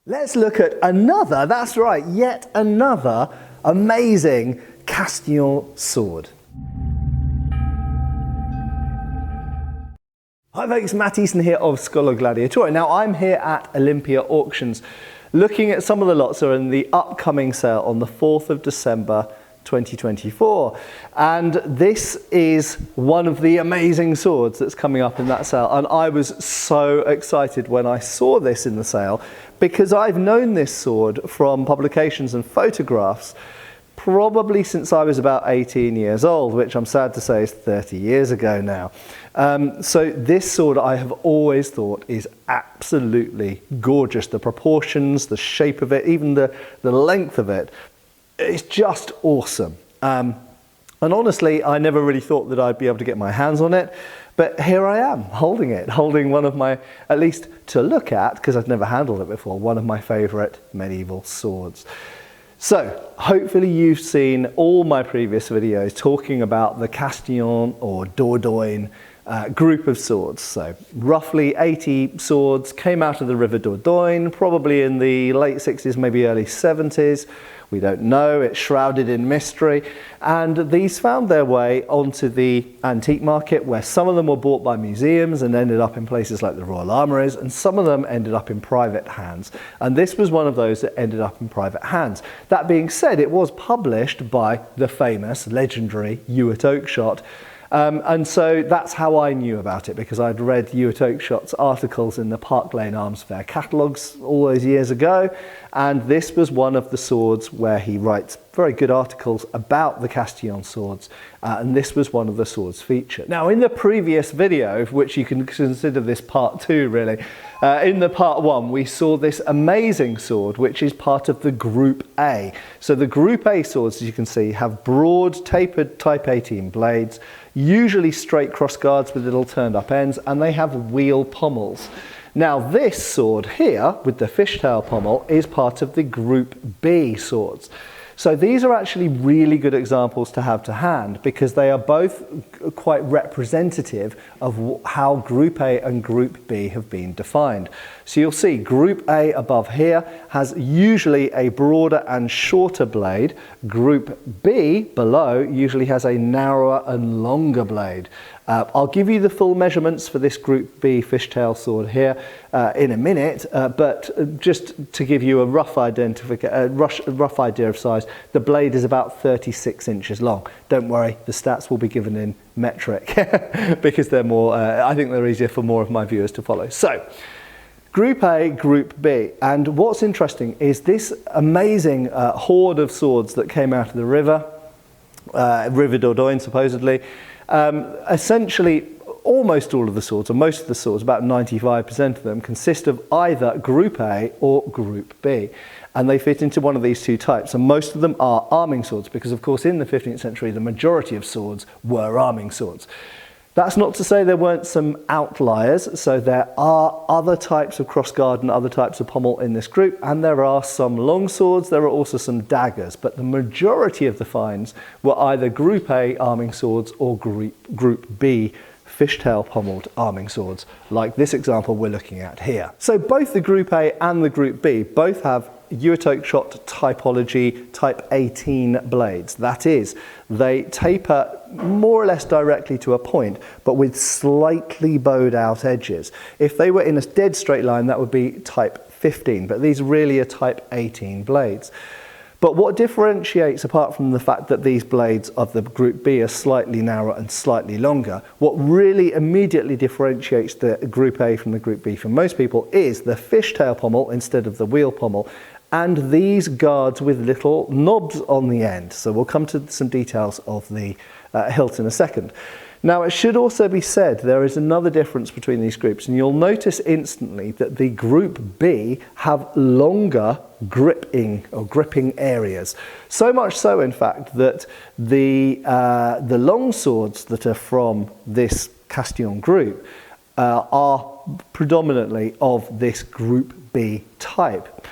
Let's look at another, that's right, yet another amazing Castillon sword. Hi folks, Matt Easton here of Schola Gladiatoria. Now I'm here at Olympia Auctions looking at some of the lots that are in the upcoming sale on the 4th of December 2024, and this is one of the amazing swords that's coming up in that sale, and I was so excited when I saw this in the sale because I've known this sword from publications and photographs probably since I was about 18 years old, which I'm sad to say is 30 years ago now. So this sword I have always thought is absolutely gorgeous. The proportions, the shape of it, even the length of it, it's just awesome. And honestly, I never really thought that I'd be able to get my hands on it, but here I am holding it, holding one of my, at least to look at, because I've never handled it before, one of my favorite medieval swords. So hopefully you've seen all my previous videos talking about the Castillon or Dordogne group of swords. So roughly 80 swords came out of the River Dordogne, probably in the late 60s, maybe early 70s. We don't know, it's shrouded in mystery. And these found their way onto the antique market, where some of them were bought by museums and ended up in places like the Royal Armouries, and some of them ended up in private hands. And this was one of those that ended up in private hands. That being said, it was published by the famous, legendary Ewart Oakeshott. And so that's how I knew about it, because I'd read Ewart Oakeshott's articles in the Park Lane Arms Fair catalogues all those years ago, and this was one of the swords where he writes very good articles about the Castillon swords, and this was one of the swords featured. Now in the previous video, which you can consider this part 2 really, in the part 1 we saw this amazing sword which is part of the Group A. So the Group A swords, as you can see, have broad tapered Type 18 blades, usually straight cross guards with little turned up ends, and they have wheel pommels. Now this sword here with the fishtail pommel is part of the Group B swords. So these are actually really good examples to have to hand, because they are both quite representative of how Group A and Group B have been defined. So you'll see Group A above here has usually a broader and shorter blade. Group B below usually has a narrower and longer blade. I'll give you the full measurements for this Group B fishtail sword here in a minute, but just to give you a rough idea of size, the blade is about 36 inches long. Don't worry, the stats will be given in metric because they're more, I think they're easier for more of my viewers to follow. So, Group A, Group B, and what's interesting is this amazing horde of swords that came out of the River Dordogne supposedly. Essentially, almost all of the swords, or most of the swords, about 95% of them, consist of either Group A or Group B. And they fit into one of these two types. And most of them are arming swords, because of course in the 15th century, the majority of swords were arming swords. That's not to say there weren't some outliers. So there are other types of crossguard and other types of pommel in this group, and there are some long swords, there are also some daggers, but the majority of the finds were either Group A arming swords or Group B fishtail pommeled arming swords, like this example we're looking at here. So both the Group A and the Group B both have Ewart Oakeshott typology Type 18 blades. That is, they taper more or less directly to a point, but with slightly bowed out edges. If they were in a dead straight line, that would be Type 15, but these really are Type 18 blades. But what differentiates, apart from the fact that these blades of the Group B are slightly narrower and slightly longer, what really immediately differentiates the Group A from the Group B for most people is the fishtail pommel instead of the wheel pommel, and these guards with little knobs on the end. So we'll come to some details of the hilt in a second. Now it should also be said there is another difference between these groups, and you'll notice instantly that the Group B have longer gripping areas. So much so, in fact, that the long swords that are from this Castillon group are predominantly of this Group B type.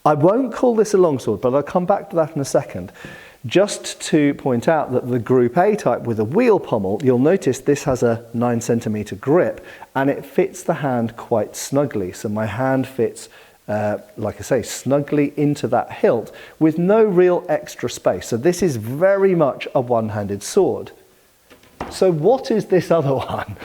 I won't call this a longsword, but I'll come back to that in a second. Just to point out that the Group A type with a wheel pommel, you'll notice this has a 9 centimeter grip and it fits the hand quite snugly. So my hand fits like I say, snugly into that hilt with no real extra space. So this is very much a one-handed sword. So what is this other one?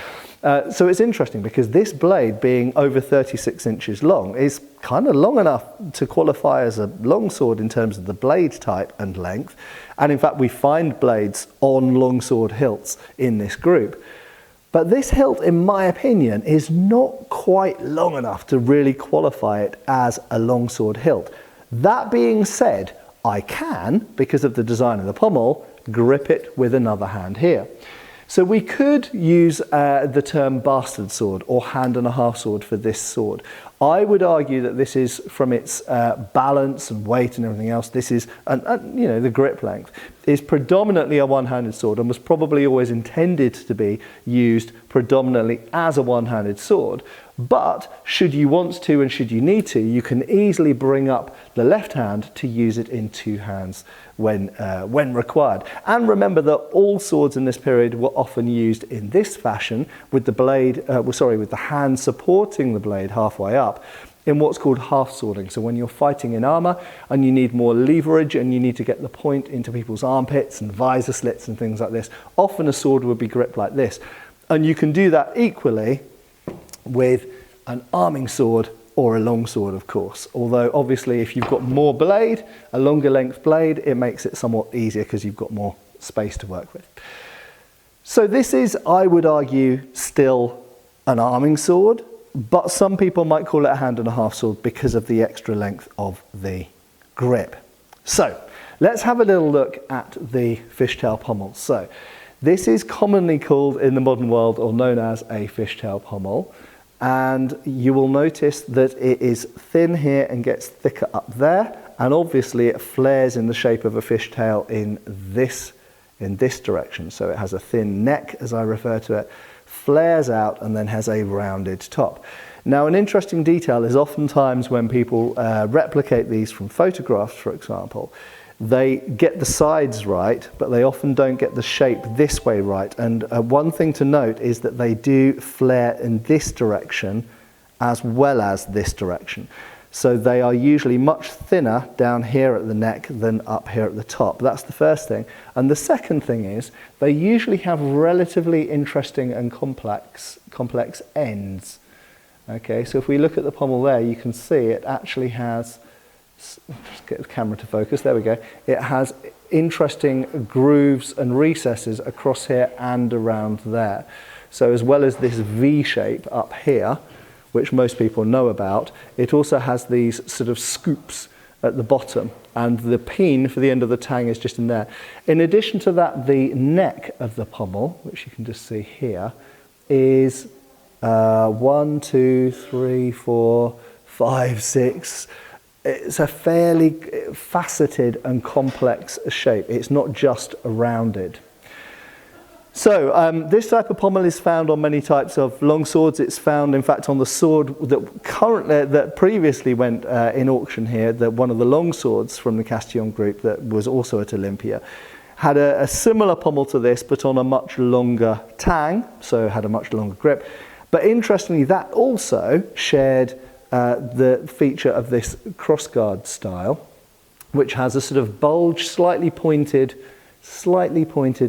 So it's interesting because this blade, being over 36 inches long, is kind of long enough to qualify as a longsword in terms of the blade type and length. And in fact, we find blades on longsword hilts in this group. But this hilt, in my opinion, is not quite long enough to really qualify it as a longsword hilt. That being said, I can, because of the design of the pommel, grip it with another hand here. So we could use the term bastard sword or hand and a half sword for this sword. I would argue that this is, from its balance and weight and everything else, this is, you know, the grip length, is predominantly a one-handed sword and was probably always intended to be used predominantly as a one-handed sword. But should you want to and should you need to, you can easily bring up the left hand to use it in two hands when required. And remember that all swords in this period were often used in this fashion, with the blade, with the hand supporting the blade halfway up, in what's called half swording. So when you're fighting in armour and you need more leverage and you need to get the point into people's armpits and visor slits and things like this, often a sword would be gripped like this. And you can do that equally with an arming sword or a long sword, of course. Although obviously if you've got more blade, a longer length blade, it makes it somewhat easier because you've got more space to work with. So this is, I would argue, still an arming sword, but some people might call it a hand and a half sword because of the extra length of the grip. So let's have a little look at the fishtail pommel. So this is commonly called in the modern world, or known as, a fishtail pommel. And you will notice that it is thin here and gets thicker up there, and obviously it flares in the shape of a fishtail in this direction. So it has a thin neck, as I refer to it, flares out and then has a rounded top. Now, an interesting detail is oftentimes when people replicate these from photographs, for example, they get the sides right, but they often don't get the shape this way right. And one thing to note is that they do flare in this direction as well as this direction. So they are usually much thinner down here at the neck than up here at the top. That's the first thing. And the second thing is they usually have relatively interesting and complex ends. Okay, so if we look at the pommel there, you can see it actually has, just get the camera to focus, there we go. It has interesting grooves and recesses across here and around there. So as well as this V shape up here, which most people know about, it also has these sort of scoops at the bottom, and the peen for the end of the tang is just in there. In addition to that, the neck of the pommel, which you can just see here, is 1, 2, 3, 4, 5, 6. It's a fairly faceted and complex shape. It's not just rounded. So this type of pommel is found on many types of long swords. It's found, in fact, on the sword that previously went in auction here, that one of the long swords from the Castillon group that was also at Olympia had a similar pommel to this, but on a much longer tang, so had a much longer grip. But interestingly, that also shared the feature of this crossguard style, which has a sort of bulge, slightly pointed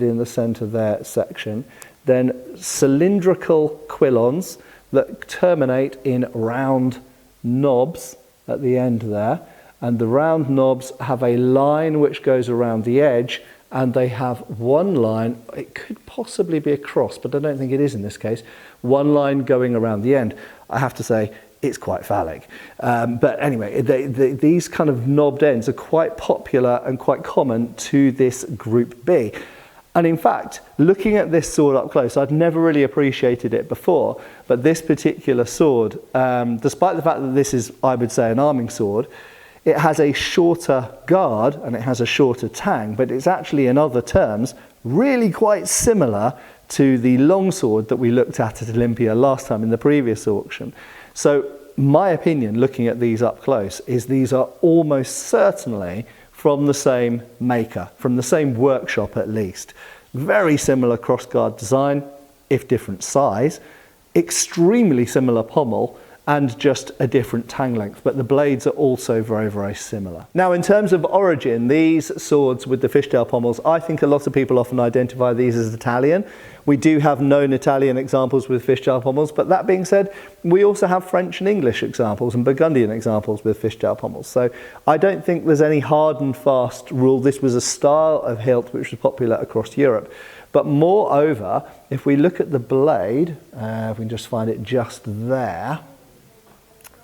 in the center there section, then cylindrical quillons that terminate in round knobs at the end there, and the round knobs have a line which goes around the edge, and they have one line, it could possibly be a cross, but I don't think it is in this case, one line going around the end. I have to say, it's quite phallic. But anyway, these kind of knobbed ends are quite popular and quite common to this Group B. And in fact, looking at this sword up close, I'd never really appreciated it before, but this particular sword, despite the fact that this is, I would say, an arming sword, it has a shorter guard and it has a shorter tang, but it's actually, in other terms, really quite similar to the long sword that we looked at Olympia last time in the previous auction. So my opinion, looking at these up close, is these are almost certainly from the same maker, from the same workshop at least. Very similar crossguard design, if different size, extremely similar pommel, and just a different tang length, but the blades are also very, very similar. Now, in terms of origin, these swords with the fishtail pommels, I think a lot of people often identify these as Italian. We do have known Italian examples with fishtail pommels, but that being said, we also have French and English examples and Burgundian examples with fishtail pommels. So I don't think there's any hard and fast rule. This was a style of hilt which was popular across Europe. But moreover, if we look at the blade, if we can just find it just there,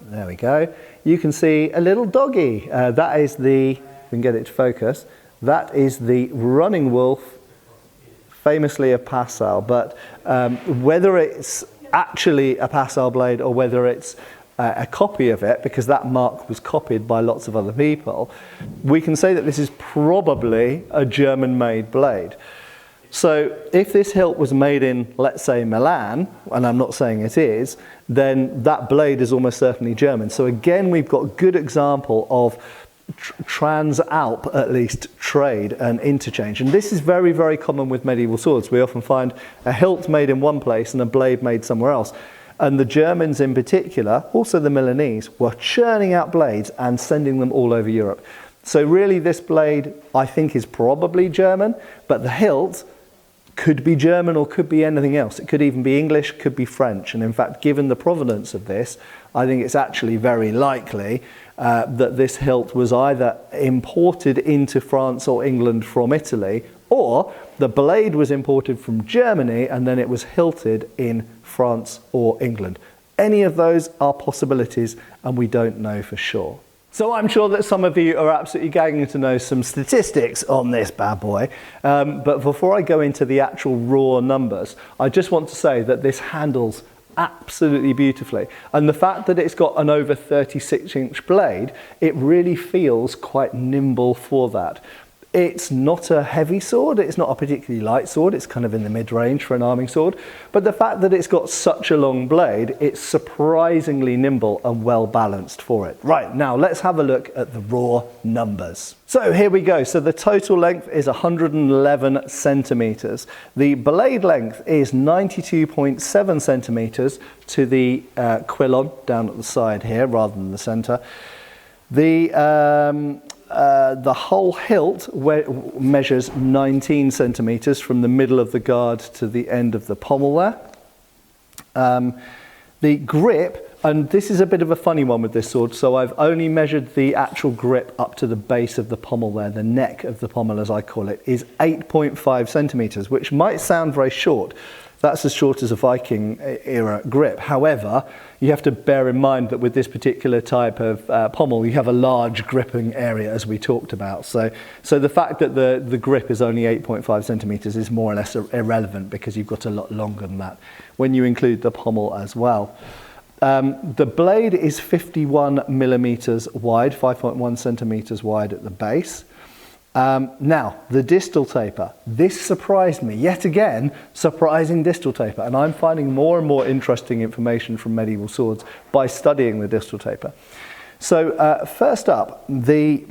there we go. You can see a little doggy. That is the, if we can get it to focus, that is the running wolf, famously a Passau. But whether it's actually a Passau blade or whether it's a copy of it, because that mark was copied by lots of other people, we can say that this is probably a German-made blade. So if this hilt was made in, let's say, Milan, and I'm not saying it is, then that blade is almost certainly German. So again, we've got a good example of trans-Alp, at least, trade and interchange. And this is very, very common with medieval swords. We often find a hilt made in one place and a blade made somewhere else. And the Germans in particular, also the Milanese, were churning out blades and sending them all over Europe. So really this blade, I think, is probably German, but the hilt could be German or could be anything else. It could even be English, could be French. And in fact, given the provenance of this, I think it's actually very likely that this hilt was either imported into France or England from Italy, or the blade was imported from Germany and then it was hilted in France or England. Any of those are possibilities and we don't know for sure. So I'm sure that some of you are absolutely gagging to know some statistics on this bad boy. But before I go into the actual raw numbers, I just want to say that this handles absolutely beautifully. And the fact that it's got an over 36-inch blade, it really feels quite nimble for that. It's not a heavy sword, it's not a particularly light sword, it's kind of in the mid-range for an arming sword, but the fact that it's got such a long blade, it's surprisingly nimble and well balanced for it. Right, now let's have a look at the raw numbers. So here we go. So the total length is 111 centimeters. The blade length is 92.7 centimeters to the quillon down at the side here rather than the center. The whole hilt measures 19 centimeters from the middle of the guard to the end of the pommel there. The grip, and this is a bit of a funny one with this sword, so I've only measured the actual grip up to the base of the pommel there, the neck of the pommel as I call it, is 8.5 centimeters, which might sound very short. That's as short as a Viking era grip. However, you have to bear in mind that with this particular type of pommel, you have a large gripping area, as we talked about. So the fact that the grip is only 8.5 centimeters is more or less irrelevant because you've got a lot longer than that when you include the pommel as well. The blade is 51 millimeters wide, 5.1 centimeters wide at the base. Now, the distal taper. This surprised me. Yet again, surprising distal taper. And I'm finding more and more interesting information from medieval swords by studying the distal taper. So first up, the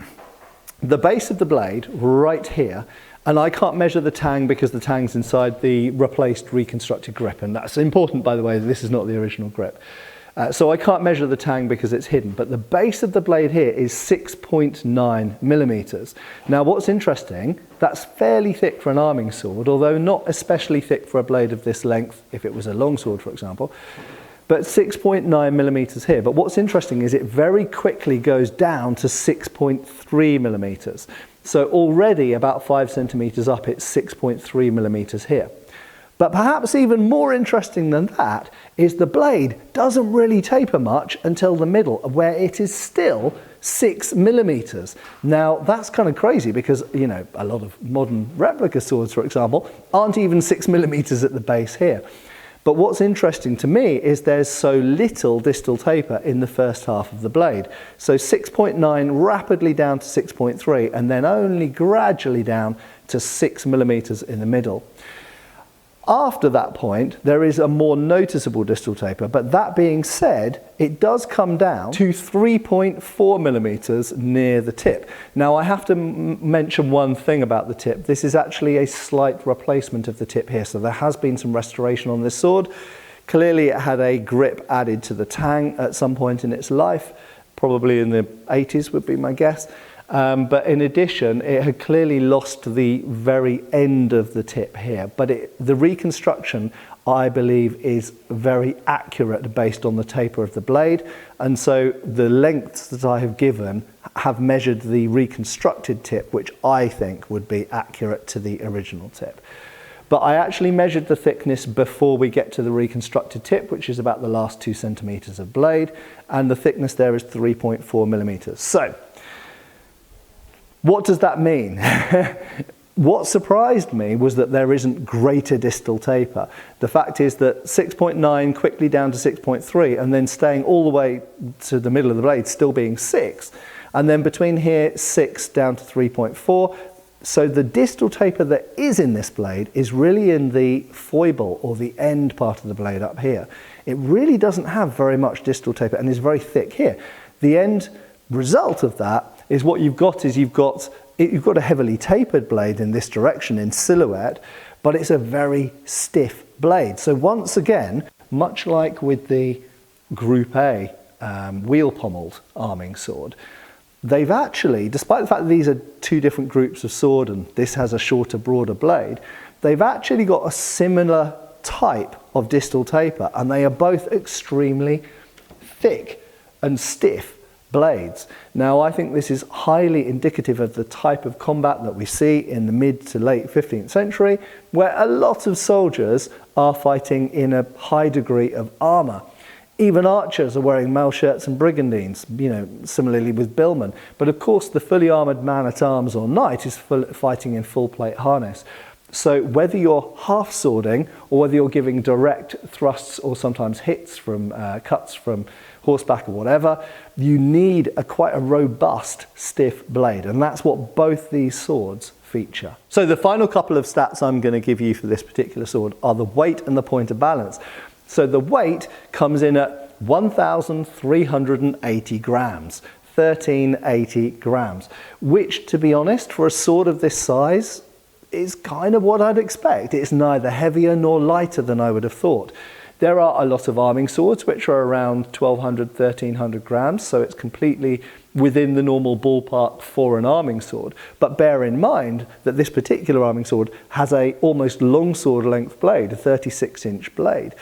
base of the blade right here, and I can't measure the tang because the tang's inside the replaced reconstructed grip. And that's important, by the way, this is not the original grip. So I can't measure the tang because it's hidden, but the base of the blade here is 6.9 millimeters. Now what's interesting, that's fairly thick for an arming sword, although not especially thick for a blade of this length if it was a long sword, for example, but 6.9 millimeters here. But what's interesting is it very quickly goes down to 6.3 millimeters. So already about 5 centimeters up, it's 6.3 millimeters here. But perhaps even more interesting than that is the blade doesn't really taper much until the middle, where it is still 6 millimeters. Now that's kind of crazy because, you know, a lot of modern replica swords, for example, aren't even 6 millimeters at the base here. But what's interesting to me is there's so little distal taper in the first half of the blade. So 6.9 rapidly down to 6.3 and then only gradually down to 6 millimeters in the middle. After that point, there is a more noticeable distal taper, but that being said, it does come down to 3.4 millimeters near the tip. Now, I have to mention one thing about the tip. This is actually a slight replacement of the tip here, so there has been some restoration on this sword. Clearly it had a grip added to the tang at some point in its life, probably in the 80s would be my guess. But in addition, it had clearly lost the very end of the tip here. But the reconstruction, I believe, is very accurate based on the taper of the blade. And so the lengths that I have given have measured the reconstructed tip, which I think would be accurate to the original tip. But I actually measured the thickness before we get to the reconstructed tip, which is about the last 2 centimeters of blade. And the thickness there is 3.4 millimeters. So, what does that mean? What surprised me was that there isn't greater distal taper. The fact is that 6.9 quickly down to 6.3 and then staying all the way to the middle of the blade still being 6. And then between here 6 down to 3.4. So the distal taper that is in this blade is really in the foible or the end part of the blade up here. It really doesn't have very much distal taper and is very thick here. The end result of that is what you've got is you've got a heavily tapered blade in this direction in silhouette, but it's a very stiff blade. So once again, much like with the Group A wheel pommeled arming sword, they've actually, despite the fact that these are 2 different groups of sword and this has a shorter, broader blade, they've actually got a similar type of distal taper, and they are both extremely thick and stiff blades. Now, I think this is highly indicative of the type of combat that we see in the mid to late 15th century, where a lot of soldiers are fighting in a high degree of armour. Even archers are wearing mail shirts and brigandines, similarly with billmen. But of course, the fully armoured man-at-arms or knight is fighting in full plate harness. So whether you're half swording or whether you're giving direct thrusts or sometimes hits from cuts from horseback or whatever, you need quite a robust, stiff blade. And that's what both these swords feature. So the final couple of stats I'm going to give you for this particular sword are the weight and the point of balance. So the weight comes in at 1,380 grams, 1,380 grams, which, to be honest, for a sword of this size, is kind of what I'd expect. It's neither heavier nor lighter than I would have thought. There are a lot of arming swords which are around 1,200, 1,300 grams, so it's completely within the normal ballpark for an arming sword. But bear in mind that this particular arming sword has a almost longsword length blade, a 36-inch blade.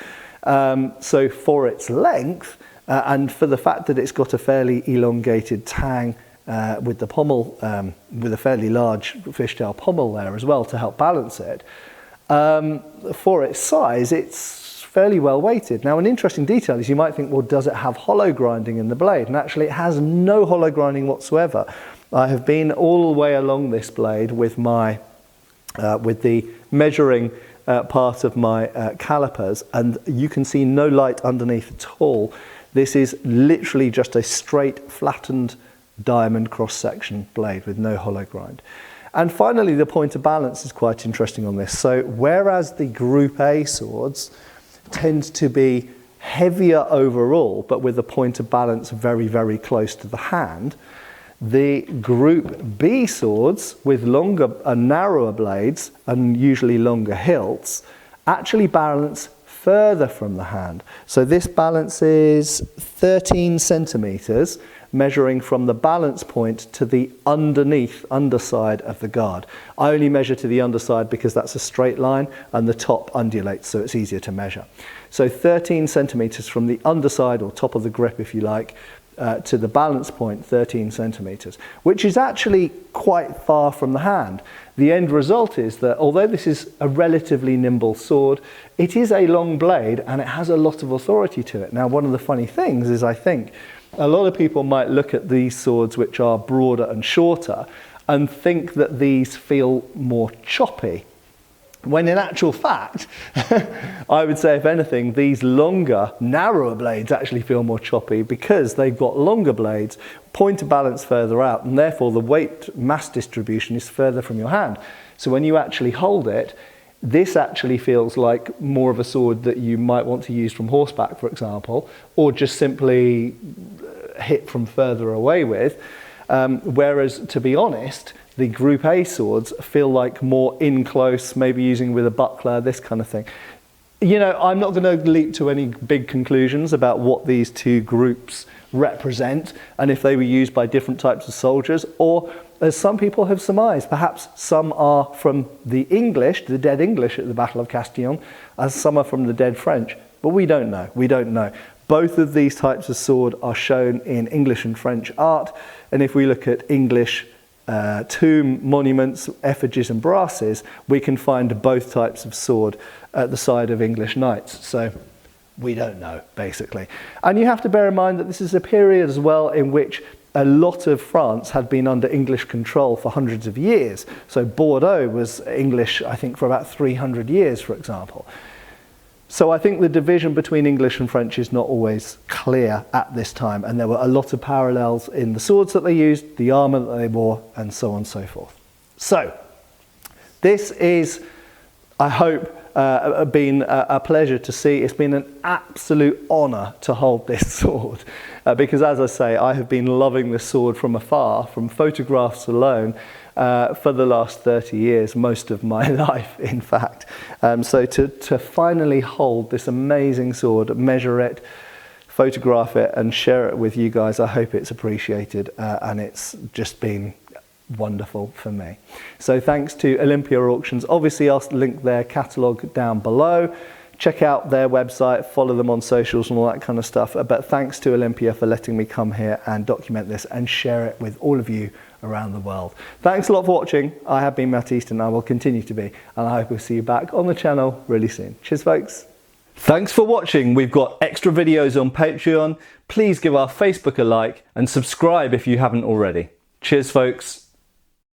So for its length and for the fact that it's got a fairly elongated tang with the pommel, with a fairly large fishtail pommel there as well to help balance it, for its size, it's fairly well weighted. Now, an interesting detail is you might think, well, does it have hollow grinding in the blade? And actually it has no hollow grinding whatsoever. I have been all the way along this blade with my, with the measuring part of my calipers, and you can see no light underneath at all. This is literally just a straight flattened diamond cross-section blade with no hollow grind. And finally, the point of balance is quite interesting on this. So whereas the Group A swords tend to be heavier overall, but with a point of balance very, very close to the hand, the Group B swords with longer and narrower blades and usually longer hilts actually balance further from the hand. So this balance is 13 centimeters, measuring from the balance point to the underside of the guard. I only measure to the underside because that's a straight line and the top undulates, so it's easier to measure. So 13 centimeters from the underside or top of the grip, if you like, to the balance point, 13 centimeters, which is actually quite far from the hand. The end result is that although this is a relatively nimble sword, it is a long blade and it has a lot of authority to it. Now, one of the funny things is I think a lot of people might look at these swords which are broader and shorter and think that these feel more choppy, when in actual fact, I would say, if anything, these longer, narrower blades actually feel more choppy because they've got longer blades, point of balance further out, and therefore the weight mass distribution is further from your hand. So when you actually hold it, this actually feels like more of a sword that you might want to use from horseback, for example, or just simply hit from further away with. Whereas, to be honest, the Group A swords feel like more in close, maybe using with a buckler, this kind of thing. You know, I'm not going to leap to any big conclusions about what these two groups represent and if they were used by different types of soldiers, or as some people have surmised, perhaps some are from the English, the dead English at the Battle of Castillon, as some are from the dead French. But we don't know. We don't know. Both of these types of sword are shown in English and French art, and if we look at English tomb monuments, effigies and brasses, we can find both types of sword at the side of English knights. So we don't know, basically. And you have to bear in mind that this is a period as well in which a lot of France had been under English control for hundreds of years. So Bordeaux was English, I think, for about 300 years, for example. So I think the division between English and French is not always clear at this time, and there were a lot of parallels in the swords that they used, the armour that they wore, and so on and so forth. So this is, I hope, been a pleasure to see. It's been an absolute honour to hold this sword because, as I say, I have been loving this sword from afar, from photographs alone, for the last 30 years, most of my life, in fact. So to finally hold this amazing sword, measure it, photograph it and share it with you guys, I hope it's appreciated, and it's just been wonderful for me. So thanks to Olympia Auctions. Obviously I'll link their catalogue down below. Check out their website, follow them on socials and all that kind of stuff. But thanks to Olympia for letting me come here and document this and share it with all of you around the world. Thanks a lot for watching. I have been Matt Easton, I will continue to be, and I hope we'll see you back on the channel really soon. Cheers folks. Thanks for watching. We've got extra videos on Patreon. Please give our Facebook a like and subscribe if you haven't already. Cheers folks.